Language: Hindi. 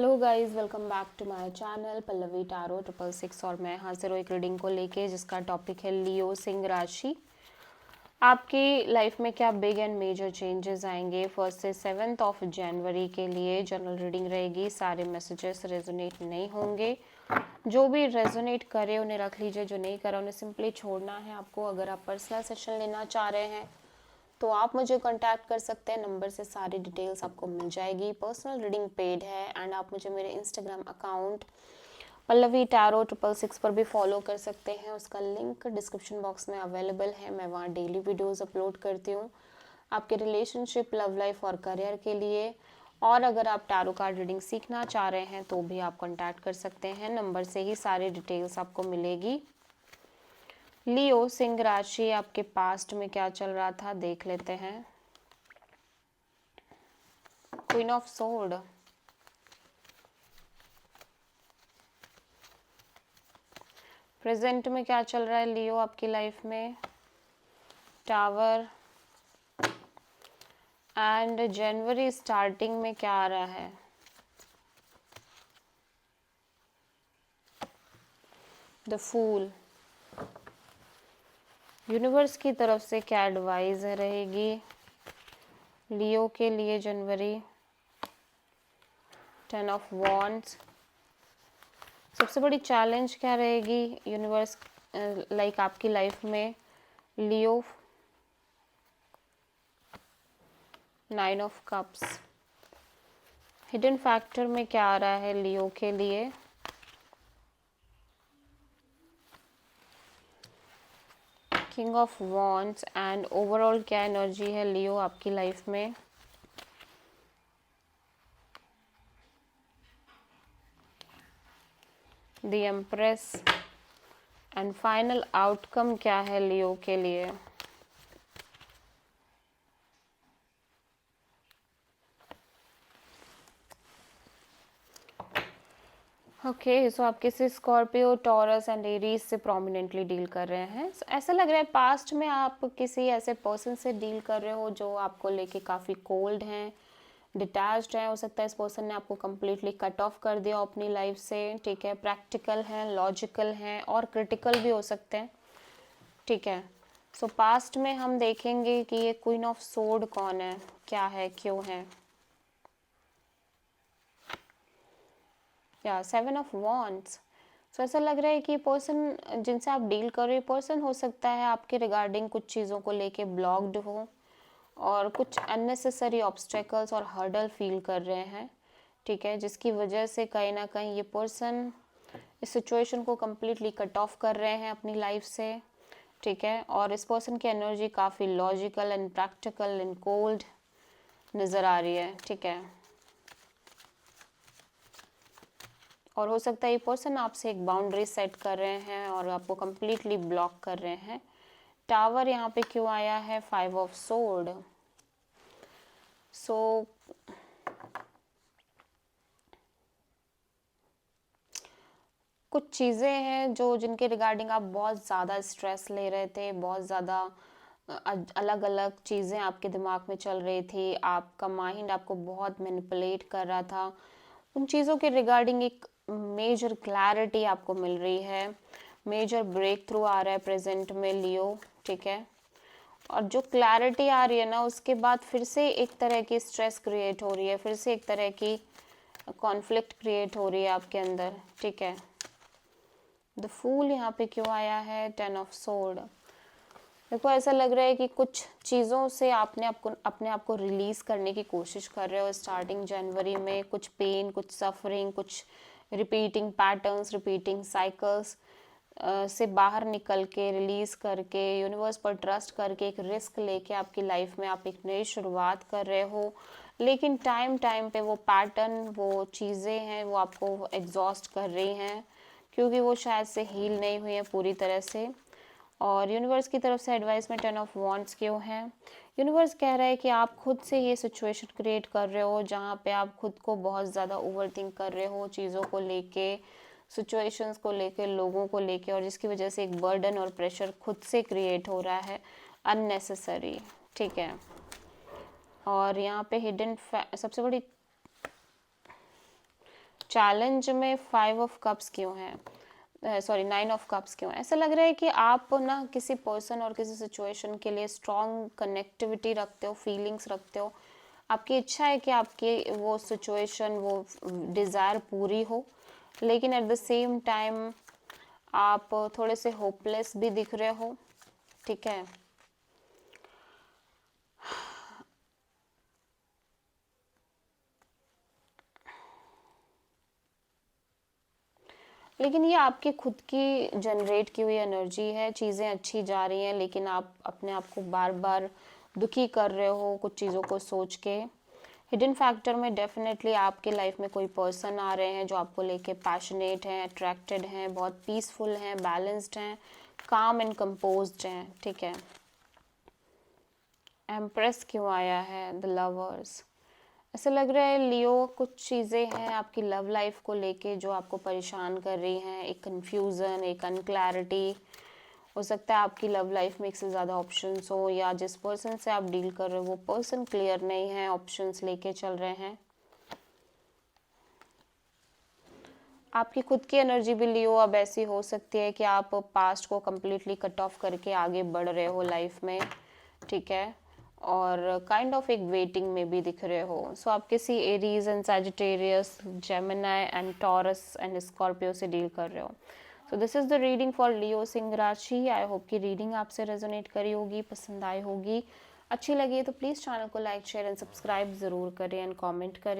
Hello guys, welcome back to my channel Pallavi tarot 666 और मैं हाजिर हूँ एक रीडिंग को लेके जिसका टॉपिक है लियो सिंह राशि। आपकी लाइफ में क्या बिग एंड मेजर चेंजेस आएंगे 1 से 7 ऑफ जनवरी के लिए। जनरल रीडिंग रहेगी, सारे मैसेजेस रेजोनेट नहीं होंगे। जो भी रेजोनेट करे उन्हें रख लीजिए, जो नहीं करा उन्हें सिंपली छोड़ना है आपको। अगर आप पर्सनल सेशन लेना चाह रहे हैं तो आप मुझे कांटेक्ट कर सकते हैं, नंबर से सारी डिटेल्स आपको मिल जाएगी। पर्सनल रीडिंग पेड है एंड आप मुझे मेरे इंस्टाग्राम अकाउंट पल्लवी टैरो 666 पर भी फॉलो कर सकते हैं। उसका लिंक डिस्क्रिप्शन बॉक्स में अवेलेबल है। मैं वहाँ डेली वीडियोस अपलोड करती हूँ आपके रिलेशनशिप, लव लाइफ और करियर के लिए। और अगर आप टैरो कार्ड रीडिंग सीखना चाह रहे हैं तो भी आप कांटेक्ट कर सकते हैं, नंबर से ही सारी डिटेल्स आपको मिलेगी। लियो सिंह राशि, आपके पास्ट में क्या चल रहा था देख लेते हैं। क्वीन ऑफ सोर्ड, प्रेजेंट में क्या चल रहा है लियो आपकी लाइफ में। टावर एंड जनवरी स्टार्टिंग में क्या आ रहा है। द फूल, यूनिवर्स की तरफ से क्या एडवाइस रहेगी लियो के लिए जनवरी। 10 ऑफ वॉन्ड्स, सबसे बड़ी चैलेंज क्या रहेगी यूनिवर्स लाइक आपकी लाइफ में लियो। 9 ऑफ कप्स, हिडन फैक्टर में क्या आ रहा है लियो के लिए। King of wands and overall क्या एनर्जी है लियो आपकी लाइफ में। The empress and final outcome क्या है लियो के लिए। ओके, सो आप किसी स्कॉर्पियो, टॉरस एंड एरीज से प्रोमिनेंटली डील कर रहे हैं। So, ऐसा लग रहा है पास्ट में आप किसी ऐसे पर्सन से डील कर रहे हो जो आपको लेके काफ़ी कोल्ड हैं, डिटैच्ड हैं। हो सकता है इस पर्सन ने आपको कम्प्लीटली कट ऑफ कर दिया अपनी लाइफ से। ठीक है, प्रैक्टिकल हैं, लॉजिकल हैं और क्रिटिकल भी हो सकते हैं। ठीक है, सो पास्ट में हम देखेंगे कि ये क्वीन ऑफ सोर्ड कौन है, क्या है, क्यों है। या 7 ऑफ वॉन्ड्स, सो ऐसा लग रहा है कि पर्सन जिनसे आप डील कर रहे हो, पर्सन हो सकता है आपके रिगार्डिंग कुछ चीज़ों को लेके ब्लॉक्ड हो और कुछ अननेसेसरी ऑब्स्टेकल्स और हर्डल फील कर रहे हैं। ठीक है, जिसकी वजह से कहीं ना कहीं ये पर्सन इस सिचुएशन को कम्प्लीटली कट ऑफ कर रहे हैं अपनी लाइफ से। ठीक है, और इस पर्सन की एनर्जी काफ़ी logical and practical and cold नज़र आ रही है। ठीक है, और हो सकता है ये पर्सन आपसे एक बाउंड्री सेट कर रहे हैं और आपको कम्प्लीटली ब्लॉक कर रहे हैं। टावर यहाँ पे क्यों आया है, 5 ऑफ सोर्ड। सो कुछ चीज़ें हैं जो जिनके रिगार्डिंग आप बहुत ज़्यादा स्ट्रेस ले रहे थे, बहुत ज़्यादा अलग अलग चीज़ें आपके दिमाग में चल रही थी, आपका माइंड आपको बहुत मैनिपुलेट कर रहा था। उन चीज़ों के रिगार्डिंग एक मेजर क्लैरिटी आपको मिल रही है, मेजर ब्रेक थ्रू आ रहा है प्रेजेंट में लियो। ठीक है, और जो क्लैरिटी आ रही है ना, उसके बाद फिर से एक तरह की स्ट्रेस क्रिएट हो रही है, फिर से एक तरह की कॉन्फ्लिक्ट क्रिएट हो रही है आपके अंदर। ठीक है, द फूल यहाँ पे क्यों आया है, 10 ऑफ सोर्ड। देखो, ऐसा लग रहा है कि कुछ चीज़ों से आपने अपने आप को रिलीज़ करने की कोशिश कर रहे हो स्टार्टिंग जनवरी में। कुछ पेन, कुछ सफरिंग, कुछ रिपीटिंग पैटर्न्स, रिपीटिंग साइकिल्स से बाहर निकल के, रिलीज़ करके, यूनिवर्स पर ट्रस्ट करके, एक रिस्क लेके आपकी लाइफ में आप एक नई शुरुआत कर रहे हो। लेकिन टाइम टाइम पे वो पैटर्न, वो चीज़ें हैं, वो आपको एग्जॉस्ट कर रही हैं क्योंकि वो शायद से हील नहीं हुई है पूरी तरह से। और यूनिवर्स की तरफ से एडवाइस में 10 ऑफ वॉन्ड्स क्यों है। यूनिवर्स कह रहा है कि आप खुद से ये सिचुएशन क्रिएट कर रहे हो जहाँ पे आप खुद को बहुत ज़्यादा ओवरथिंक कर रहे हो चीज़ों को लेके, सिचुएशंस को लेके, लोगों को लेके, और जिसकी वजह से एक बर्डन और प्रेशर खुद से क्रिएट हो रहा है अननेसेसरी। ठीक है, और यहाँ पे हिडन सबसे बड़ी चैलेंज में 5 ऑफ कप्स क्यों है, सॉरी 9 ऑफ कप्स क्यों है? ऐसा लग रहा है कि आप ना किसी पर्सन और किसी सिचुएशन के लिए स्ट्रॉन्ग कनेक्टिविटी रखते हो, फीलिंग्स रखते हो। आपकी इच्छा है कि आपकी वो सिचुएशन, वो डिज़ायर पूरी हो, लेकिन एट द सेम टाइम आप थोड़े से होपलेस भी दिख रहे हो, ठीक है। लेकिन ये आपकी खुद की जनरेट की हुई एनर्जी है, चीज़ें अच्छी जा रही हैं, लेकिन आप अपने आप को बार बार दुखी कर रहे हो कुछ चीज़ों को सोच के। हिडन फैक्टर में डेफिनेटली आपके लाइफ में कोई पर्सन आ रहे हैं जो आपको लेके पैशनेट हैं, अट्रैक्टेड हैं, बहुत पीसफुल हैं, बैलेंस्ड हैं, काम एंड कंपोज्ड हैं, ठीक है। एम्प्रेस क्यों आया है? The lovers. ऐसा लग रहा है लियो, कुछ चीज़ें हैं आपकी लव लाइफ को लेके जो आपको परेशान कर रही हैं, एक कन्फ्यूज़न, एक अनक्लैरिटी। हो सकता है आपकी लव लाइफ में एक से ज़्यादा ऑप्शंस हो, या जिस पर्सन से आप डील कर रहे हो वो पर्सन क्लियर नहीं है, ऑप्शंस लेके चल रहे हैं। आपकी खुद की एनर्जी भी लियो अब ऐसी हो सकती है कि आप पास्ट को कम्प्लीटली कट ऑफ करके आगे बढ़ रहे हो लाइफ में, ठीक है, और काइंड ऑफ एक वेटिंग में भी दिख रहे हो। सो आप किसी Aries and Sagittarius, Gemini and Taurus and Scorpio से डील कर रहे हो। So this is the reading for Leo सिंह राशि। आई होप कि रीडिंग आपसे रेजोनेट करी होगी, पसंद आई होगी। अच्छी लगी तो प्लीज़ चैनल को लाइक, शेयर एंड सब्सक्राइब ज़रूर करें एंड कॉमेंट करें।